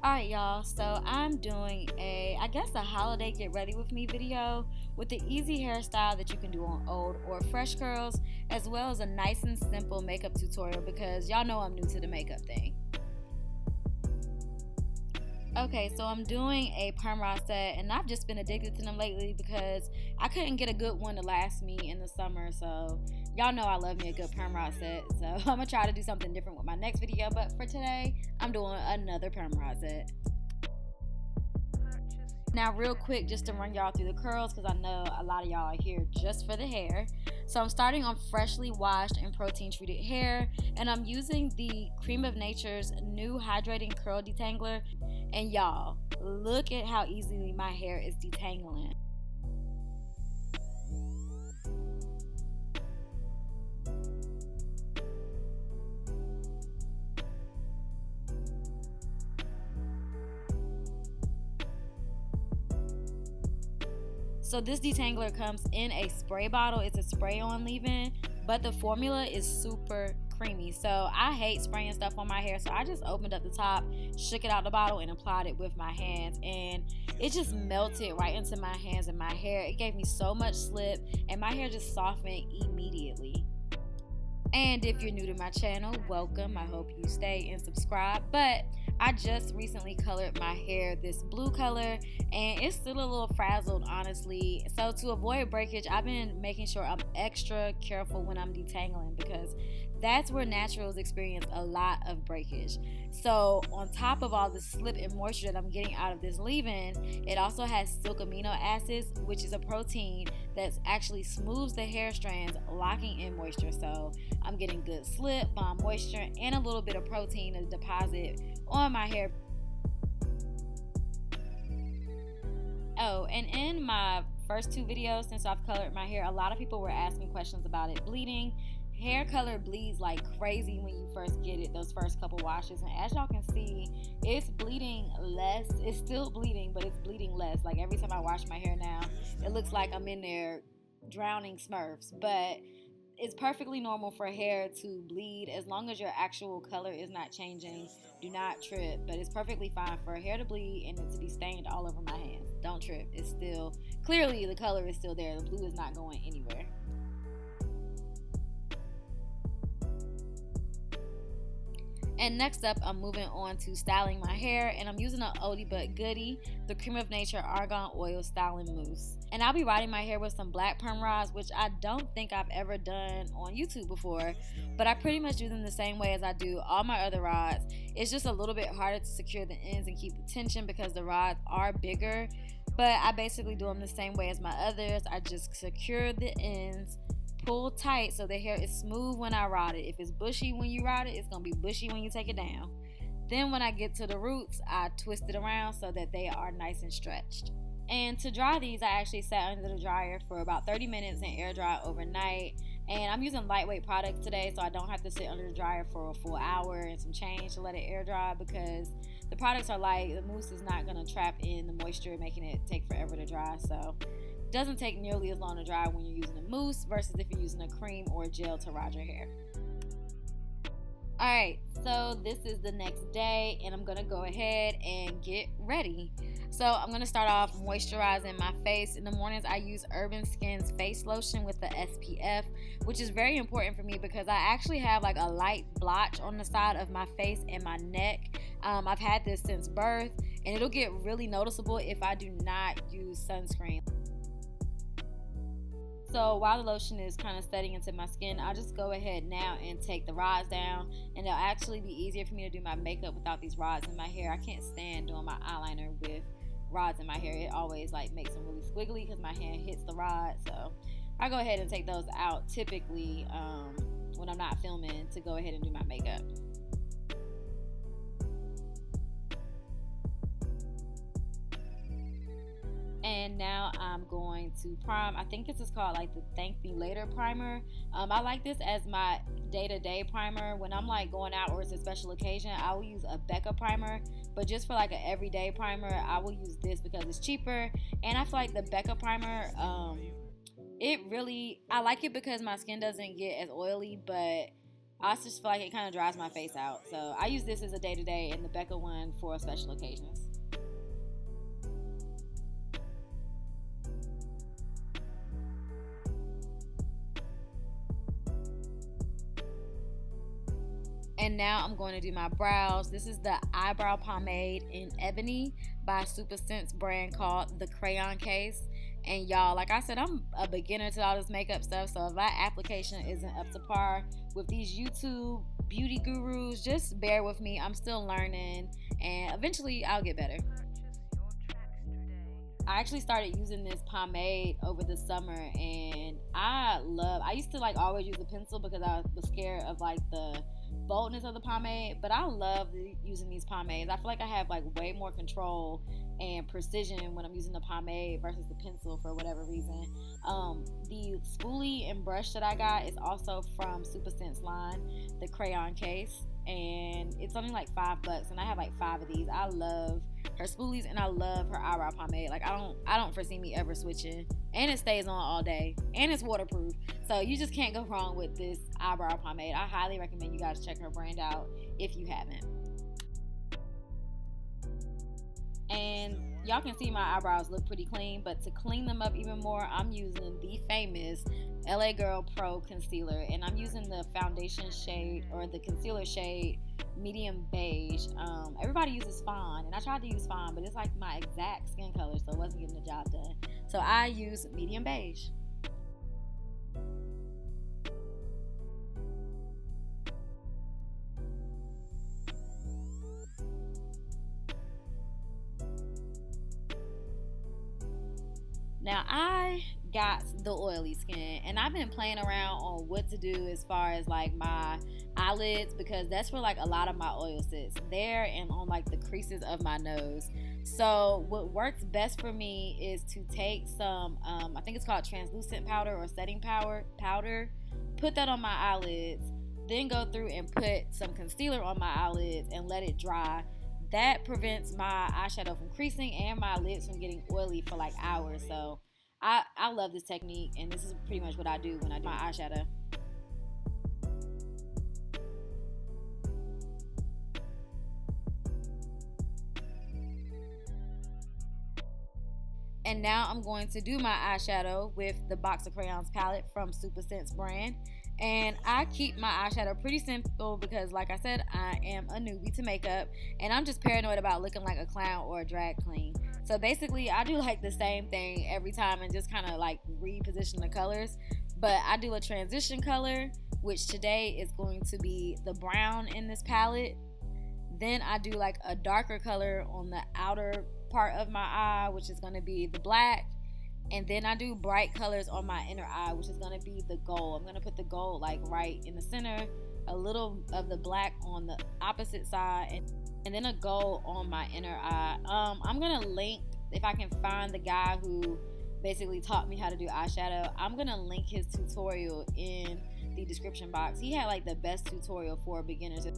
Alright y'all, so I'm doing I guess a holiday get ready with me video with the easy hairstyle that you can do on old or fresh curls, as well as a nice and simple makeup tutorial because y'all know I'm new to the makeup thing. Okay, so I'm doing a perm rod set, and I've just been addicted to them lately because I couldn't get a good one to last me in the summer. So y'all know I love me a good perm rod set. So I'm gonna try to do something different with my next video. But for today, I'm doing another perm rod set. Now, real quick, just to run y'all through the curls because I know a lot of y'all are here just for the hair. So I'm starting on freshly washed and protein treated hair, and I'm using the Cream of Nature's new Hydrating Curl Detangler. And y'all, look at how easily my hair is detangling. So this detangler comes in a spray bottle. It's a spray-on leave-in, but the formula is super creamy. So I hate spraying stuff on my hair, so I just opened up the top, shook it out the bottle, and applied it with my hands, and it just melted right into my hands and my hair. It gave me so much slip, and my hair just softened immediately. And if you're new to my channel, welcome. I hope you stay and subscribe. But I just recently colored my hair this blue color, and it's still a little frazzled, honestly. So to avoid breakage, I've been making sure I'm extra careful when I'm detangling because that's where naturals experience a lot of breakage. So on top of all the slip and moisture that I'm getting out of this leave-in, it also has silk amino acids, which is a protein that actually smooths the hair strands, locking in moisture. So I'm getting good slip, bomb moisture, and a little bit of protein to deposit on my hair. Oh, and in my first two videos since I've colored my hair, a lot of people were asking questions about it bleeding. Hair color bleeds like crazy when you first get it, those first couple washes, and as y'all can see, it's bleeding less. It's still bleeding, but it's bleeding less. Like every time I wash my hair now, it looks like I'm in there drowning Smurfs, but it's perfectly normal for hair to bleed as long as your actual color is not changing. Do not trip, but it's perfectly fine for hair to bleed and it to be stained all over my hands. Don't trip. It's still, clearly the color is still there. The blue is not going anywhere. And next up, I'm moving on to styling my hair, and I'm using an oldie but goodie, the Cream of Nature Argan Oil Styling Mousse. And I'll be riding my hair with some black perm rods, which I don't think I've ever done on YouTube before, but I pretty much do them the same way as I do all my other rods. It's just a little bit harder to secure the ends and keep the tension because the rods are bigger, but I basically do them the same way as my others. I just secure the ends, pull tight so the hair is smooth when I rod it. If it's bushy when you rod it, it's gonna be bushy when you take it down. Then when I get to the roots, I twist it around so that they are nice and stretched. And to dry these, I actually sat under the dryer for about 30 minutes and air dry overnight. And I'm using lightweight products today, so I don't have to sit under the dryer for a full hour and some change to let it air dry because the products are light. The mousse is not gonna trap in the moisture, making it take forever to dry. So doesn't take nearly as long to dry when you're using a mousse versus if you're using a cream or a gel to rod your hair. Alright, so this is the next day and I'm gonna go ahead and get ready. So I'm gonna start off moisturizing my face. In the mornings I use Urban Skin's face lotion with the SPF, which is very important for me because I actually have like a light blotch on the side of my face and my neck. I've had this since birth and it'll get really noticeable if I do not use sunscreen. So while the lotion is kind of setting into my skin, I'll just go ahead now and take the rods down, and it'll actually be easier for me to do my makeup without these rods in my hair. I can't stand doing my eyeliner with rods in my hair. It always like makes them really squiggly because my hand hits the rod. So I go ahead and take those out typically when I'm not filming to go ahead and do my makeup. And now I'm going to prime. I think this is called like the Thank Me Later primer. I like this as my day-to-day primer. When I'm like going out or it's a special occasion, I will use a Becca primer. But just for like an everyday primer, I will use this because it's cheaper. And I feel like the Becca primer, I like it because my skin doesn't get as oily, but I just feel like it kind of dries my face out. So I use this as a day-to-day and the Becca one for special occasions. And now I'm going to do my brows. This is the eyebrow pomade in Ebony by Super Sense brand called the Crayon Case. And y'all, like I said, I'm a beginner to all this makeup stuff, so if my application isn't up to par with these YouTube beauty gurus, just bear with me. I'm still learning, and eventually I'll get better. I actually started using this pomade over the summer, and I used to like always use a pencil because I was scared of like the boldness of the pomade, but I love using these pomades. I feel like I have like way more control and precision when I'm using the pomade versus the pencil for whatever reason. The spoolie and brush that I got is also from Super Sense line, the Crayon Case, and it's only like $5, and I have like 5 of these. I love her spoolies and I love her eyebrow pomade. Like I don't foresee me ever switching, and it stays on all day, and it's waterproof, so you just can't go wrong with this eyebrow pomade. I highly recommend you guys check her brand out if you haven't. And y'all can see my eyebrows look pretty clean, but to clean them up even more, I'm using the famous LA Girl Pro Concealer, and I'm using the foundation shade, or the concealer shade, medium beige. Everybody uses fawn, and I tried to use fawn, but it's like my exact skin color, so it wasn't getting the job done. So I use medium beige. Now I got the oily skin, and I've been playing around on what to do as far as like my eyelids, because that's where like a lot of my oil sits there and on like the creases of my nose. So what works best for me is to take some I think it's called translucent powder or setting powder, put that on my eyelids, then go through and put some concealer on my eyelids and let it dry. That prevents my eyeshadow from creasing and my lids from getting oily for like hours. So I love this technique, and this is pretty much what I do when I do my eyeshadow. And now I'm going to do my eyeshadow with the Box of Crayons palette from Super Sense brand. And I keep my eyeshadow pretty simple because, like I said, I am a newbie to makeup, and I'm just paranoid about looking like a clown or a drag queen. So basically, I do like the same thing every time and just kind of like reposition the colors. But I do a transition color, which today is going to be the brown in this palette. Then I do like a darker color on the outer part of my eye, which is going to be the black. And then I do bright colors on my inner eye, which is going to be the gold. I'm going to put the gold like right in the center, a little of the black on the opposite side, and then a gold on my inner eye. I'm going to link, if I can find the guy who basically taught me how to do eyeshadow, I'm going to link his tutorial in the description box. He had like the best tutorial for beginners.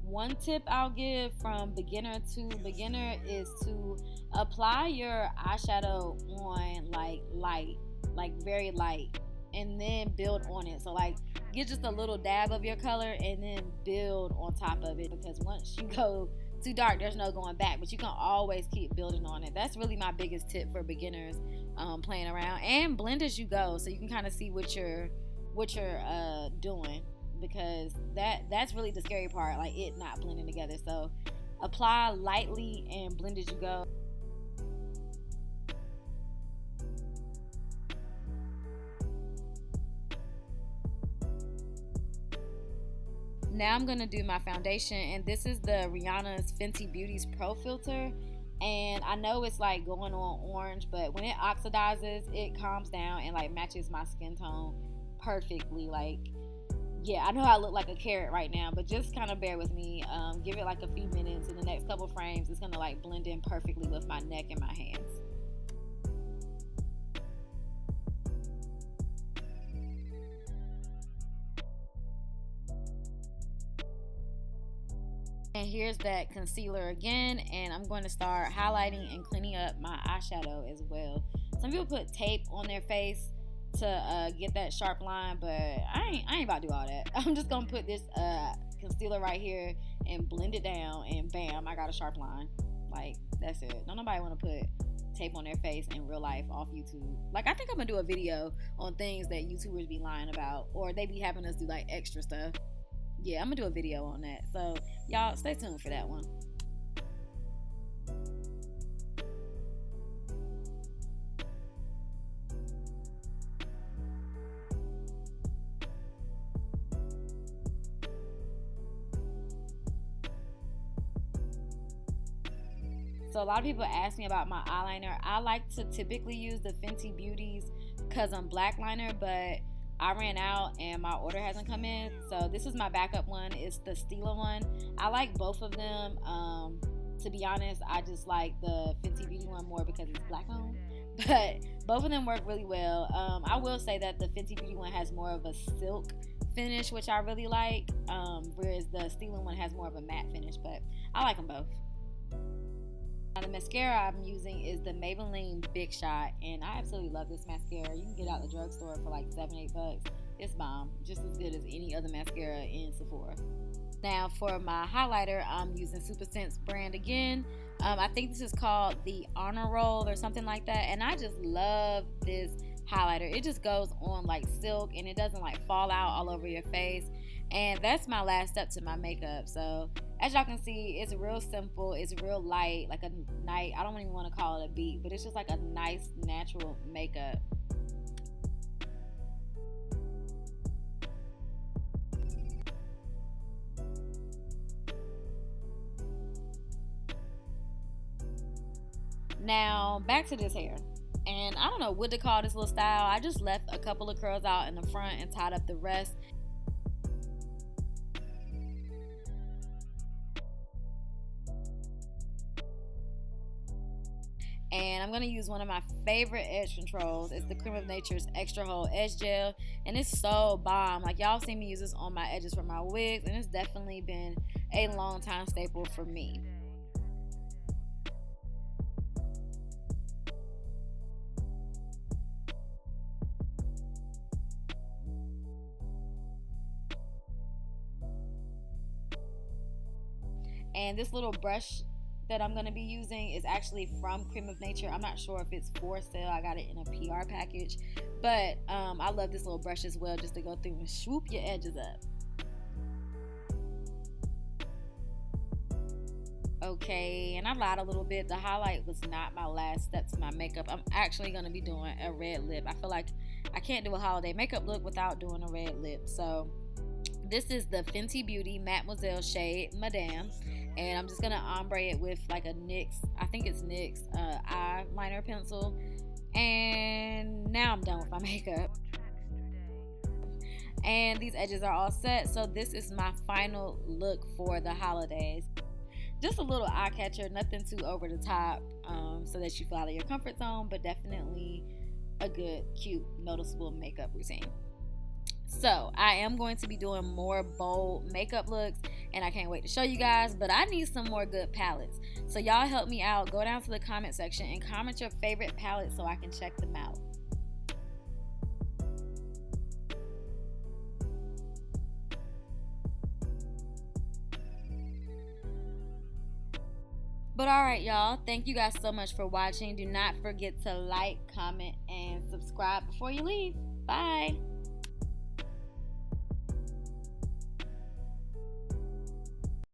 One tip I'll give from beginner to beginner is to apply your eyeshadow on like light, like very light, and then build on it. So like get just a little dab of your color and then build on top of it, because once you go too dark, there's no going back, but you can always keep building on it. That's really my biggest tip for beginners, playing around, and blend as you go so you can kind of see what you're doing, because that's really the scary part, like it not blending together. So apply lightly and blend as you go. Now I'm gonna do my foundation, and this is the Rihanna's Fenty Beauty's Pro Filter. And I know it's like going on orange, but when it oxidizes, it calms down and like matches my skin tone perfectly. Like, yeah, I know I look like a carrot right now, but just kind of bear with me. Give it like a few minutes. In the next couple frames, it's gonna like blend in perfectly with my neck and my hands. And here's that concealer again, and I'm going to start highlighting and cleaning up my eyeshadow as well. Some people put tape on their face. to get that sharp line, but I ain't about to do all that. I'm just gonna put this concealer right here and blend it down, and bam, I got a sharp line. Like, that's it. Don't nobody want to put tape on their face in real life off YouTube. Like, I think I'm gonna do a video on things that YouTubers be lying about, or they be having us do like extra stuff. Yeah, I'm gonna do a video on that, so y'all stay tuned for that one. So a lot of people ask me about my eyeliner. I like to typically use the Fenty Beauty's Cousin Black Liner, but I ran out and my order hasn't come in. So this is my backup one. It's the Stila one. I like both of them. To be honest, I just like the Fenty Beauty one more because it's black owned. But both of them work really well. I will say that the Fenty Beauty one has more of a silk finish, which I really like. Whereas the Stila one has more of a matte finish, but I like them both. Now, the mascara I'm using is the Maybelline Big Shot, and I absolutely love this mascara. You can get it out the drugstore for like $7-8. It's bomb, just as good as any other mascara in Sephora. Now for my highlighter, I'm using Super Sense brand again. I think this is called the Honor Roll or something like that, and I just love this highlighter. It just goes on like silk, and it doesn't like fall out all over your face. And that's my last step to my makeup. So as y'all can see, it's real simple, it's real light, like a night, I don't even want to call it a beat, but it's just like a nice natural makeup. Now back to this hair, and I don't know what to call this little style. I just left a couple of curls out in the front and tied up the rest. And I'm going to use one of my favorite edge controls. It's the Cream of Nature's Extra Hold Edge Gel, and it's so bomb. Like, y'all seen me use this on my edges for my wigs, and it's definitely been a long time staple for me. And this little brush that I'm going to be using is actually from Cream of Nature. I'm not sure if it's for sale. I got it in a PR package. But I love this little brush as well, just to go through and swoop your edges up. Okay, and I lied a little bit. The highlight was not my last step to my makeup. I'm actually going to be doing a red lip. I feel like I can't do a holiday makeup look without doing a red lip. So this is the Fenty Beauty Mademoiselle shade Madame. And I'm just going to ombre it with like a NYX, I think it's NYX eyeliner pencil. And now I'm done with my makeup. And these edges are all set. So this is my final look for the holidays. Just a little eye catcher, nothing too over the top, so that you feel out of your comfort zone, but definitely a good, cute, noticeable makeup routine. So I am going to be doing more bold makeup looks, and I can't wait to show you guys, but I need some more good palettes. So y'all help me out. Go down to the comment section and comment your favorite palettes so I can check them out. But alright, y'all, thank you guys so much for watching. Do not forget to like, comment, and subscribe before you leave. Bye.